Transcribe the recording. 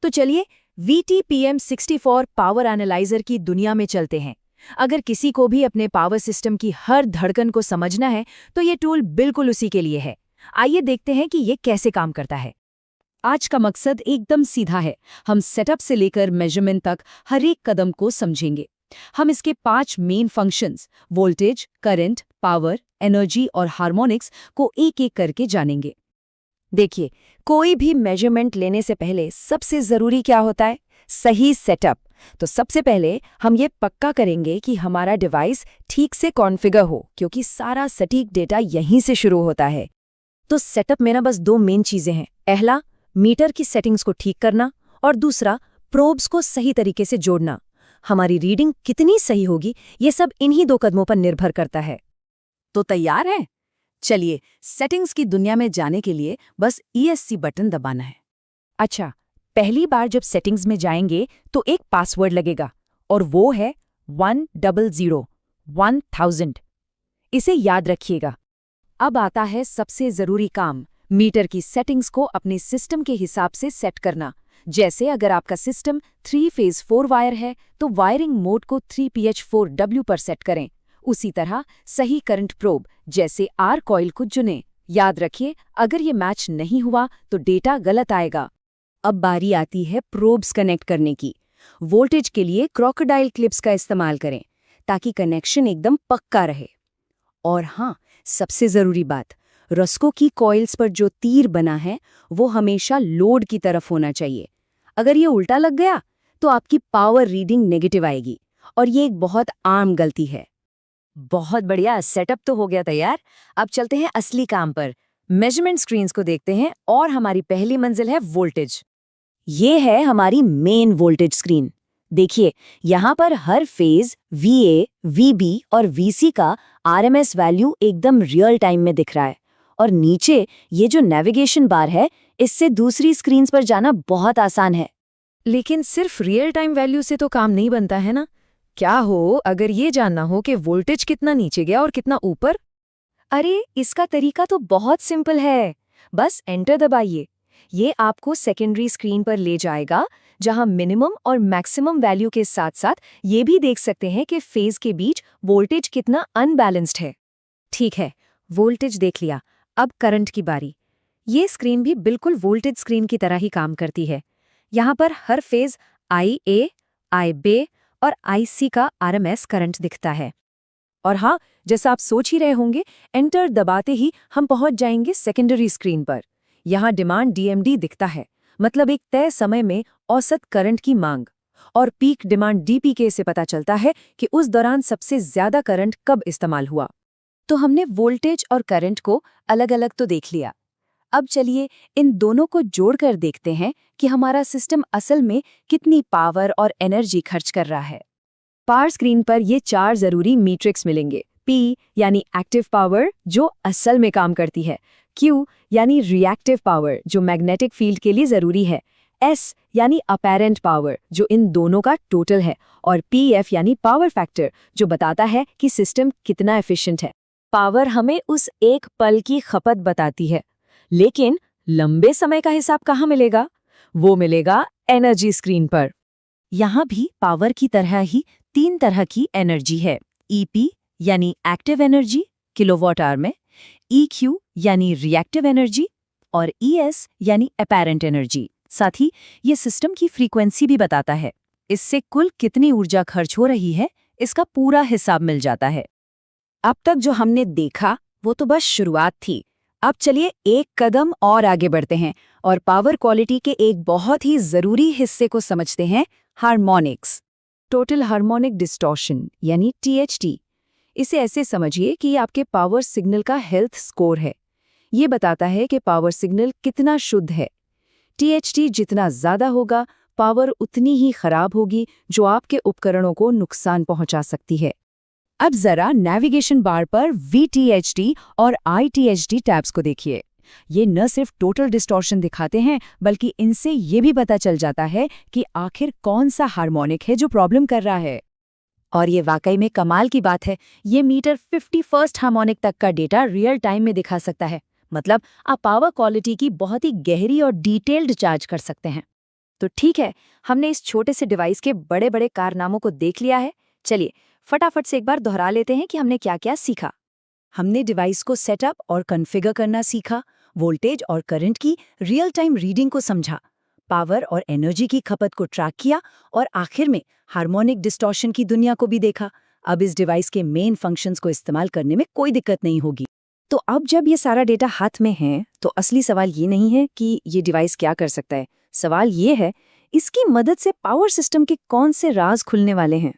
तो चलिए VTPM64 power analyser की दुनिया में चलते हैं। अगर किसी को भी अपने पावर सिस्टम की हर धड़कन को समझना है तो ये टूल बिल्कुल उसी के लिए है। आइए देखते हैं कि ये कैसे काम करता है। आज का मकसद एकदम सीधा है। हम सेटअप से लेकर मेजरमेंट तक हर एक कदम को समझेंगे। हम इसके 5 main functions voltage, current, power, energy और हार्मोनिक्स को एक-एक करके जानेंगे। देखिए, कोई भी मेजरमेंट लेने से पहले सबसे जरूरी क्या होता है? सही सेटअप। तो सबसे पहले हम ये पक्का करेंगे कि हमारा डिवाइस ठीक से कॉन्फ़िगर हो, क्योंकि सारा सटीक डेटा यहीं से शुरू होता है। तो सेटअप में ना बस 2 मेन चीजें हैं। पहला, मीटर की सेटिंग्स को ठीक करना और दूसरा, प्रोब्स को सही तरीके से जोड़ना। हमारी रीडिंग कितनी सही होगी, ये सब इन्हीं 2 कदमों पर निर्भर करता है। तो तैयार है? चलिए, सेटिंग्स की दुनिया में जाने के लिए बस ESC बटन दबाना है। अच्छा, पहली बार जब सेटिंग्स में जाएंगे तो एक पासवर्ड लगेगा और वो है 100 1000। इसे याद रखिएगा। अब आता है सबसे जरूरी काम, मीटर की सेटिंग्स को अपने सिस्टम के हिसाब से सेट करना। जैसे अगर आपका सिस्टम 3 फेज 4 वायर है तो वायरिंग मोड को 3PH4W पर सेट करें। उसी तरह सही करंट प्रोब जैसे R कॉइल को चुनें। याद रखिए, अगर ये मैच नहीं हुआ तो डेटा गलत आएगा। अब बारी आती है प्रोब्स कनेक्ट करने की। वोल्टेज के लिए क्रोकोडाइल क्लिप्स का इस्तेमाल करें ताकि कनेक्शन एकदम पक्का रहे। और हाँ, सबसे जरूरी बात, रस्को की कॉइल्स पर जो तीर बना है वो हमेशा लोड की तरफ होना चाहिए। अगर ये उल्टा लग गया तो आपकी पावर रीडिंग नेगेटिव आएगी और ये एक बहुत आम गलती है। बहुत बढ़िया, सेटअप तो हो गया तैयार। अब चलते हैं असली काम पर। मेजरमेंट स्क्रीन्स को देखते हैं और हमारी पहली मंजिल है वोल्टेज। ये है हमारी मेन वोल्टेज स्क्रीन। देखिए, यहाँ पर हर फेज VA, VB और VC का RMS वैल्यू एकदम रियल टाइम में दिख रहा है। और नीचे ये जो नेविगेशन बार है, इससे दूसरी स्क्रीन्स पर जाना बहुत आसान है। लेकिन सिर्फ रियल टाइम वैल्यू से तो काम नहीं बनता है ना? क्या हो अगर ये जानना हो कि वोल्टेज कितना नीचे गया और कितना ऊपर? अरे, इसका तरीका तो बहुत सिंपल है। बस एंटर दबाइए। ये आपको सेकेंडरी स्क्रीन पर ले जाएगा, जहां मिनिमम और मैक्सिमम वैल्यू के साथ साथ ये भी देख सकते हैं कि फेज के बीच वोल्टेज कितना अनबैलेंस्ड है। ठीक है, वोल्टेज देख लिया। अब करंट की बारी। ये स्क्रीन भी बिल्कुल वोल्टेज स्क्रीन की तरह ही काम करती है। यहाँ पर हर फेज IA, IB और IC का RMS करंट दिखता है। और हाँ, जैसा आप सोच ही रहे होंगे, एंटर दबाते ही हम पहुंच जाएंगे सेकेंडरी स्क्रीन पर। यहाँ डिमांड DMD दिखता है, मतलब एक तय समय में औसत करंट की मांग। और पीक डिमांड DPK से पता चलता है कि उस दौरान सबसे ज्यादा करंट कब इस्तेमाल हुआ। तो हमने वोल्टेज और करंट को अलग-अलग तो देख लिया। अब चलिए इन दोनों को जोड़कर देखते हैं कि हमारा सिस्टम असल में कितनी पावर और एनर्जी खर्च कर रहा है। पावर स्क्रीन पर ये 4 जरूरी मीट्रिक्स मिलेंगे। P यानी एक्टिव पावर, जो असल में काम करती है। Q यानी रिएक्टिव पावर, जो मैग्नेटिक फील्ड के लिए जरूरी है। S यानी अपेरेंट पावर, जो इन दोनों का टोटल है। और PF यानी पावर फैक्टर, जो बताता है कि सिस्टम कितना एफिशिएंट है। पावर हमें उस एक पल की खपत बताती है, लेकिन लंबे समय का हिसाब कहाँ मिलेगा? वो मिलेगा एनर्जी स्क्रीन पर। यहाँ भी पावर की तरह ही 3 तरह की एनर्जी है। EP यानी एक्टिव एनर्जी किलोवाट आवर में, EQ यानी रिएक्टिव एनर्जी और ES यानी अपैरेंट एनर्जी। साथ ही ये सिस्टम की फ्रीक्वेंसी भी बताता है। इससे कुल कितनी ऊर्जा खर्च हो रही है, इसका पूरा हिसाब मिल जाता है। अब तक जो हमने देखा वो तो बस शुरुआत थी। अब चलिए एक कदम और आगे बढ़ते हैं और पावर क्वालिटी के एक बहुत ही जरूरी हिस्से को समझते हैं, हार्मोनिक्स। टोटल हार्मोनिक डिस्टॉर्शन यानी THD। इसे ऐसे समझिए कि ये आपके पावर सिग्नल का हेल्थ स्कोर है। ये बताता है कि पावर सिग्नल कितना शुद्ध है। THD जितना ज्यादा होगा, पावर उतनी ही खराब होगी, जो आपके उपकरणों को नुकसान पहुंचा सकती है। अब जरा नेविगेशन बार पर VTHD और ITHD टैब्स को देखिए। ये न सिर्फ टोटल डिस्टॉर्शन दिखाते हैं, बल्कि इनसे ये भी पता चल जाता है कि आखिर कौन सा हार्मोनिक है जो प्रॉब्लम कर रहा है। और ये वाकई में कमाल की बात है। ये मीटर 51st हार्मोनिक तक का डेटा रियल टाइम में दिखा सकता है। मतलब आप पावर क्वालिटी की बहुत ही गहरी और डिटेल्ड चार्ज कर सकते हैं। तो ठीक है, हमने इस छोटे से डिवाइस के बड़े बड़े कारनामों को देख लिया है। चलिए फटाफट से एक बार दोहरा लेते हैं कि हमने क्या क्या सीखा। हमने डिवाइस को सेटअप और कॉन्फ़िगर करना सीखा, वोल्टेज और करंट की रियल टाइम रीडिंग को समझा, पावर और एनर्जी की खपत को ट्रैक किया और आखिर में हार्मोनिक डिस्टॉर्शन की दुनिया को भी देखा। अब इस डिवाइस के मेन फंक्शंस को इस्तेमाल करने में कोई दिक्कत नहीं होगी। तो अब जब ये सारा डेटा हाथ में है तो असली सवाल ये नहीं है कि ये डिवाइस क्या कर सकता है। सवाल ये है, इसकी मदद से पावर सिस्टम के कौन से राज खुलने वाले हैं।